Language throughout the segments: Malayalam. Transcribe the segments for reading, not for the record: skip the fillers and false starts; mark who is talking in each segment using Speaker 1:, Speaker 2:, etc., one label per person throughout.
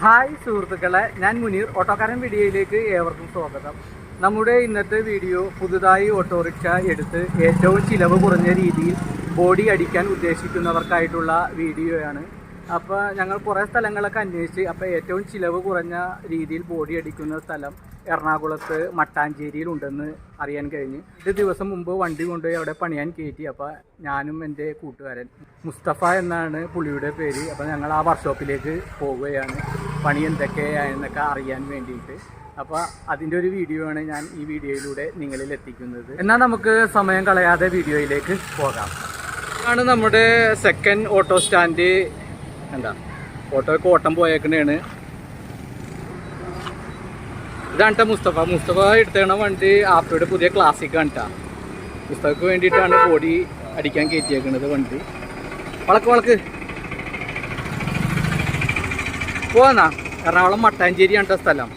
Speaker 1: ഹായ് സുഹൃത്തുക്കളെ, ഞാൻ മുനീർ. ഓട്ടോക്കാരൻ വീഡിയോയിലേക്ക് ഏവർക്കും സ്വാഗതം. നമ്മുടെ ഇന്നത്തെ വീഡിയോ പുതുതായി ഓട്ടോറിക്ഷ എടുത്ത് ഏറ്റവും ചിലവ് കുറഞ്ഞ രീതിയിൽ ബോഡി അടിക്കാൻ ഉദ്ദേശിക്കുന്നവർക്കായിട്ടുള്ള വീഡിയോയാണ്. അപ്പോൾ ഞങ്ങൾ കുറേ സ്ഥലങ്ങളൊക്കെ അന്വേഷിച്ച് ഏറ്റവും ചിലവ് കുറഞ്ഞ രീതിയിൽ ബോഡി അടിക്കുന്ന സ്ഥലം എറണാകുളത്ത് മട്ടാഞ്ചേരിയിലുണ്ടെന്ന് അറിയാൻ കഴിഞ്ഞ്. 2 ദിവസം മുമ്പ് വണ്ടി കൊണ്ടുപോയി അവിടെ പണിയാൻ കയറ്റി. അപ്പോൾ ഞാനും എൻ്റെ കൂട്ടുകാരൻ മുസ്തഫ എന്നാണ് പുള്ളിയുടെ പേര്. അപ്പോൾ ഞങ്ങൾ ആ വർക്ക്ഷോപ്പിലേക്ക് പോവുകയാണ് പണി എന്തൊക്കെയാണെന്നൊക്കെ അറിയാൻ വേണ്ടിയിട്ട്. അപ്പോൾ അതിൻ്റെ ഒരു വീഡിയോ ആണ് ഞാൻ ഈ വീഡിയോയിലൂടെ നിങ്ങളിൽ എത്തിക്കുന്നത്. എന്നാൽ നമുക്ക് സമയം കളയാതെ വീഡിയോയിലേക്ക് പോകാം. ആണ് നമ്മുടെ സെക്കൻഡ് ഓട്ടോ സ്റ്റാൻഡ്. എന്താ ഓട്ടോയ്ക്ക് ഓട്ടം പോയേക്കണേണ്. ഇതാണ് മുസ്തഫ എടുത്തേണ വണ്ടി ആപ്പയുടെ പുതിയ ക്ലാസിക് ആണ് കേട്ടോ. മുസ്തഫയ്ക്ക് വേണ്ടിയിട്ടാണ് ബോഡി അടിക്കാൻ കയറ്റിയേക്കുന്നത് വണ്ടി. വളക്ക് പോന്നാ. എറണാകുളം മട്ടാഞ്ചേരിയാണ് കേട്ടോ സ്ഥലം.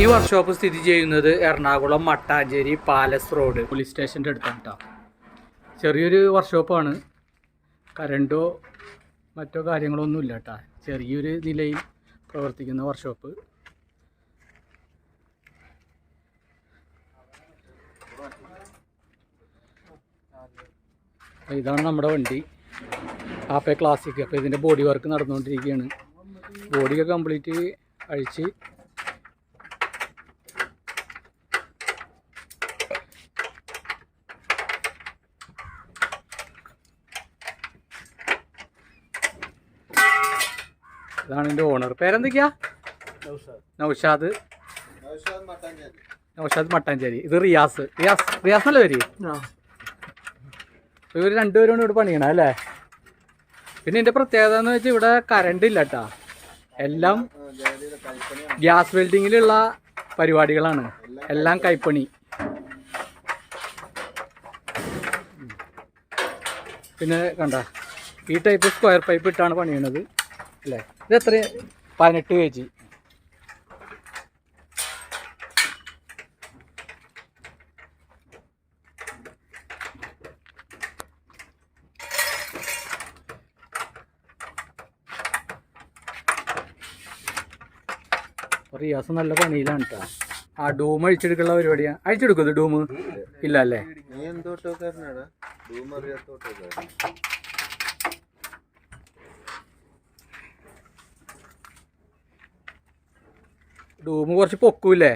Speaker 1: ഈ വർക്ക്ഷോപ്പ് സ്ഥിതി ചെയ്യുന്നത് Ernakulam Mattancherry palace road police സ്റ്റേഷൻ്റെ അടുത്താണ് കേട്ടോ. ചെറിയൊരു വർക്ക്ഷോപ്പാണ്. കറണ്ടോ മറ്റോ കാര്യങ്ങളൊന്നും ഇല്ല കേട്ടോ. ചെറിയൊരു നിലയിൽ പ്രവർത്തിക്കുന്ന വർക്ക്ഷോപ്പ്. ഇതാണ് നമ്മുടെ വണ്ടി ആപ്പേ ക്ലാസിക്. അപ്പോൾ ഇതിൻ്റെ ബോഡി വർക്ക് നടന്നുകൊണ്ടിരിക്കുകയാണ്. ബോഡിയൊക്കെ കംപ്ലീറ്റ് അഴിച്ച് ഇതാണ് എൻ്റെ ഓണർ. പേരെന്തൊക്കെയാ? നൗഷാദ് മട്ടാഞ്ചേരി. ഇത് റിയാസ് നല്ല പേര്. ഇവർ രണ്ടുപേരും ഇവിടെ പണിയണം അല്ലേ. പിന്നെ എൻ്റെ പ്രത്യേകത എന്ന് വെച്ചാൽ ഇവിടെ കറണ്ട് ഇല്ല കേട്ടോ. എല്ലാം ഗ്യാസ് വെൽഡിങ്ങിലുള്ള പരിപാടികളാണ്. എല്ലാം കൈപ്പണി. പിന്നെ കണ്ട ഈ ടൈപ്പ് സ്ക്വയർ പൈപ്പ് ഇട്ടാണ് പണിയണത് അല്ലേ. ഇത് എത്ര? 18 kg. റിയാസ് നല്ല പണിയിലാണ് കേട്ടോ. ആ ഡൂം അഴിച്ചെടുക്കുള്ള പരിപാടിയാണ്. അഴിച്ചെടുക്കും ഡൂം ഇല്ല അല്ലേ. ഡൂമ് കുറച്ച് പൊക്കൂല്ലേ?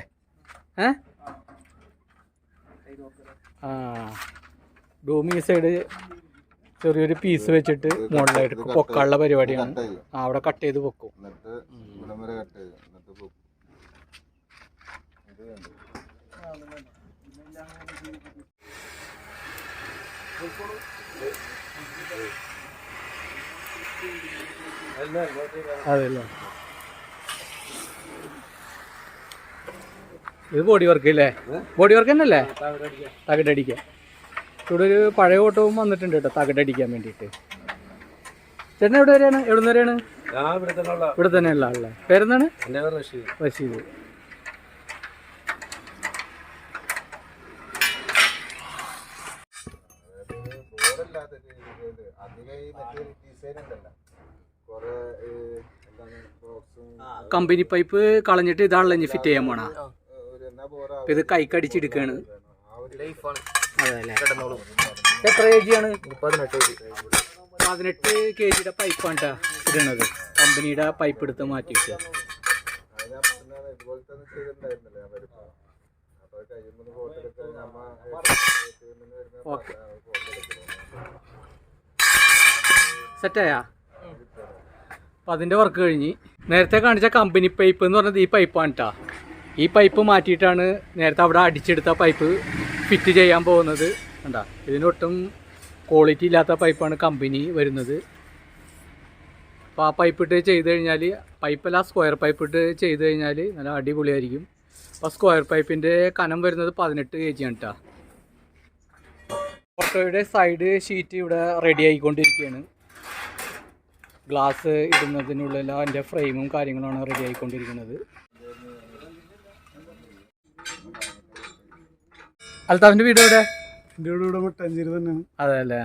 Speaker 1: ഡൂം ഈ സൈഡ് ചെറിയൊരു പീസ് വെച്ചിട്ട് മുകളിലായിട്ട് പൊക്കാനുള്ള പരിപാടിയാണ്. അവിടെ കട്ട് ചെയ്ത് പൊക്കും. അതല്ലേ. ഇത് ബോഡി വർക്ക് അല്ലേ? ബോഡി വർക്ക് തന്നെയല്ലേ? തകിടടിക്കാൻ. ഇവിടെ ഒരു പഴയ ഓട്ടവും വന്നിട്ടുണ്ട് കേട്ടോ തകിടടിക്കാൻ വേണ്ടിയിട്ട്. ചേട്ടൻ എവിടെ വരെയാണ്? എവിടെ നിന്ന് വരെയാണ്? ഇവിടെ തന്നെയുള്ള ആളല്ലേ. പേരെന്താണ്? റഷീദ്. കമ്പനി പൈപ്പ് കളഞ്ഞിട്ട് ഇതാണല്ലോ ഇനി ഫിറ്റ് ചെയ്യാൻ പോണ. ഇത് കൈക്കടിച്ചെടുക്കാണ്. എത്ര kg ആണ്? 18 kgയുടെ പൈപ്പാണ് കേട്ടോ ഇടണത്. കമ്പനിയുടെ പൈപ്പ് എടുത്ത് മാറ്റിയിട്ട് സെറ്റായാ? അപ്പം അതിൻ്റെ വർക്ക് കഴിഞ്ഞ് നേരത്തെ കാണിച്ച കമ്പനി പൈപ്പ് എന്ന് പറഞ്ഞത് ഈ പൈപ്പാണ് കേട്ടോ. ഈ പൈപ്പ് മാറ്റിയിട്ടാണ് നേരത്തെ അവിടെ അടിച്ചെടുത്ത പൈപ്പ് ഫിറ്റ് ചെയ്യാൻ പോകുന്നത്. കണ്ടാ, ഇതിനൊട്ടും ക്വാളിറ്റി ഇല്ലാത്ത പൈപ്പാണ് കമ്പനി വരുന്നത്. അപ്പോൾ ആ പൈപ്പ് ഇട്ട് ചെയ്ത് കഴിഞ്ഞാൽ, പൈപ്പല്ല സ്ക്വയർ പൈപ്പ് ഇട്ട് ചെയ്ത് കഴിഞ്ഞാൽ നല്ല അടിപൊളിയായിരിക്കും. അപ്പോൾ സ്ക്വയർ പൈപ്പിൻ്റെ കനം വരുന്നത് 18 kg ആണ് കേട്ടോ. ഓട്ടോയുടെ സൈഡ് ഷീറ്റ് ഇവിടെ റെഡി ആയിക്കൊണ്ടിരിക്കുകയാണ്. ഗ്ലാസ് ഇടുന്നതിനുള്ള അതിൻ്റെ ഫ്രെയിമും കാര്യങ്ങളുമാണ് റെഡി ആയിക്കൊണ്ടിരിക്കുന്നത്. അൽത്താഫിൻ്റെ വീട് എവിടെ?
Speaker 2: എൻ്റെ വീട് ഇവിടെ മട്ടാഞ്ചേരി തന്നെയാണ്.
Speaker 1: അതെ അല്ലേ.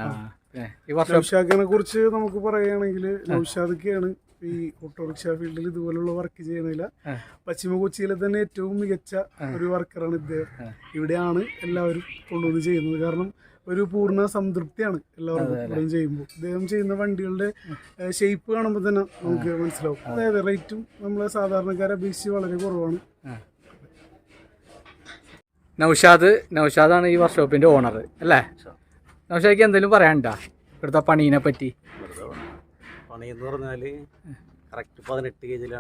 Speaker 1: ഈ വർഷം
Speaker 2: നൗഷാദിനെ കുറിച്ച് നമുക്ക് പറയുകയാണെങ്കിൽ, നൗഷാദൊക്കെയാണ് ഈ ഓട്ടോറിക്ഷ ഫീൽഡിൽ ഇതുപോലുള്ള വർക്ക് ചെയ്യണില്ല. പശ്ചിമ കൊച്ചിയിലെ തന്നെ ഏറ്റവും മികച്ച ഒരു വർക്കറാണ് ഇദ്ദേഹം. ഇവിടെയാണ് എല്ലാവരും കൊണ്ടുവന്ന് ചെയ്യുന്നത്. കാരണം ഒരു പൂർണ്ണ സംതൃപ്തിയാണ് എല്ലാവർക്കും ചെയ്യുമ്പോൾ. ഇദ്ദേഹം ചെയ്യുന്ന വണ്ടികളുടെ ഷേപ്പ് കാണുമ്പോൾ തന്നെ നമുക്ക് മനസ്സിലാവും. അതായത് റേറ്റും നമ്മളെ സാധാരണക്കാരെ അപേക്ഷിച്ച് വളരെ കുറവാണ്.
Speaker 1: നൗഷാദാണ് ഈ വർക്ക്ഷോപ്പിൻ്റെ ഓണർ അല്ലേ? നൗഷാദിക്ക് എന്തെങ്കിലും പറയാനുണ്ടോ ഇവിടുത്തെ പണീനെ പറ്റി?
Speaker 3: പണി എന്ന് പറഞ്ഞാൽ കറക്റ്റ് 18 kg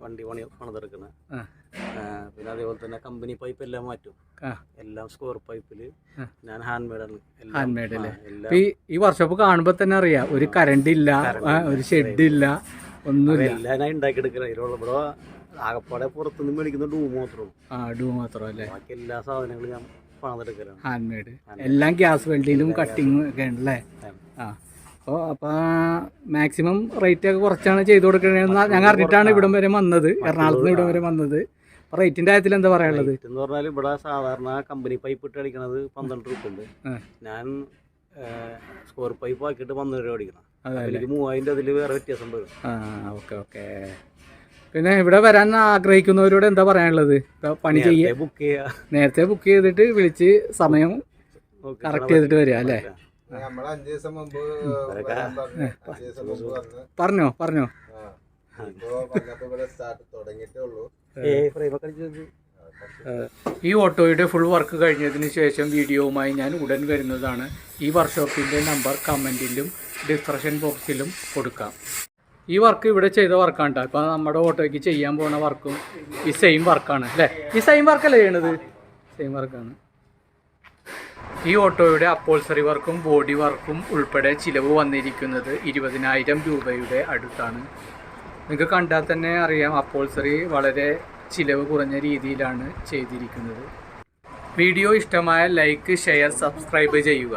Speaker 3: വണ്ടി പണിതെടുക്കുന്നത്. പിന്നെ അതേപോലെ തന്നെ കമ്പനി പൈപ്പ് എല്ലാം മാറ്റും. എല്ലാം സ്ക്വയർ പൈപ്പിൽ ഞാൻ ഹാൻഡ് മെയ്ഡ്
Speaker 1: അല്ലേ? ഈ വർക്ക്ഷോപ്പ് കാണുമ്പോൾ തന്നെ അറിയാം, ഒരു കറണ്ട് ഇല്ല, ഒരു ഷെഡ് ഇല്ല, ഒന്നുമില്ല.
Speaker 3: എല്ലാം ഞാൻ ഉണ്ടാക്കിയെടുക്കണം. ഇവിടെ ആകപ്പാടെ പുറത്തുനിന്ന് മേടിക്കുന്ന ഡൂ മാത്രം അല്ലേ? ബാക്കി എല്ലാ സാധനങ്ങളും ഞാൻ പണിതെടുക്കലാണ്.
Speaker 1: ഹാൻഡ് മെയ്ഡ് എല്ലാം ഗ്യാസ് വെൽഡിലും കട്ടിങ്ങും ഒക്കെ ഉണ്ടല്ലേ? അപ്പോൾ മാക്സിമം റേറ്റ് ഒക്കെ കുറച്ചാണ് ചെയ്ത് കൊടുക്കണമെന്ന് ഞാൻ അറിഞ്ഞിട്ടാണ് ഇവിടം വരെ വന്നത്, എറണാകുളത്ത് നിന്ന് ഇവിടം വരെ വന്നത്. റേറ്റിന്റെ കാര്യത്തിൽ എന്താ പറയാനുള്ളത്?
Speaker 3: എന്ന് പറഞ്ഞാൽ ഇവിടെ സാധാരണ കമ്പനി പൈപ്പ് ഇട്ട് അടിക്കണത് 12 രൂപ ഉണ്ട്. ഞാൻ സ്ക്വയർ പൈപ്പ് ആക്കിയിട്ട് 12 രൂപ അടിക്കണം. അതിലേക്ക് 3000 അതിൽ വേറെ വ്യത്യാസം വരും.
Speaker 1: ഓക്കെ. പിന്നെ ഇവിടെ വരാൻ ആഗ്രഹിക്കുന്നവരോട് എന്താ പറയാനുള്ളത്? പണി ചെയ്യാൻ നേരത്തെ ബുക്ക് ചെയ്തിട്ട് വിളിച്ച് സമയം കറക്റ്റ് ചെയ്തിട്ട് വരിക അല്ലേ? പറഞ്ഞോ. ഈ ഓട്ടോയുടെ ഫുൾ വർക്ക് കഴിഞ്ഞതിന് ശേഷം വീഡിയോവുമായി ഞാൻ ഉടൻ വരുന്നതാണ്. ഈ വർക്ക്ഷോപ്പിൻ്റെ നമ്പർ കമൻറ്റിലും ഡിസ്ക്രിപ്ഷൻ ബോക്സിലും കൊടുക്കാം. ഈ വർക്ക് ഇവിടെ ചെയ്ത വർക്കാണ് കേട്ടോ. ഇപ്പം നമ്മുടെ ഓട്ടോയ്ക്ക് ചെയ്യാൻ പോകുന്ന വർക്കും ഈ സെയിം വർക്കാണ് അല്ലേ? ഈ സെയിം വർക്കല്ലേ ചെയ്യണത്? സെയിം വർക്കാണ്. ഈ ഓട്ടോയുടെ അപ്പോൾസറി വർക്കും ബോഡി വർക്കും ഉൾപ്പെടെ ചിലവ് വന്നിരിക്കുന്നത് 20,000 രൂപയുടെ അടുത്താണ്. നിങ്ങൾക്ക് കണ്ടാൽ തന്നെ അറിയാം, അപ്പോൾസറി വളരെ ചിലവ് കുറഞ്ഞ രീതിയിലാണ് ചെയ്തിരിക്കുന്നത്. വീഡിയോ ഇഷ്ടമായ ലൈക്ക്, ഷെയർ, സബ്സ്ക്രൈബ് ചെയ്യുക.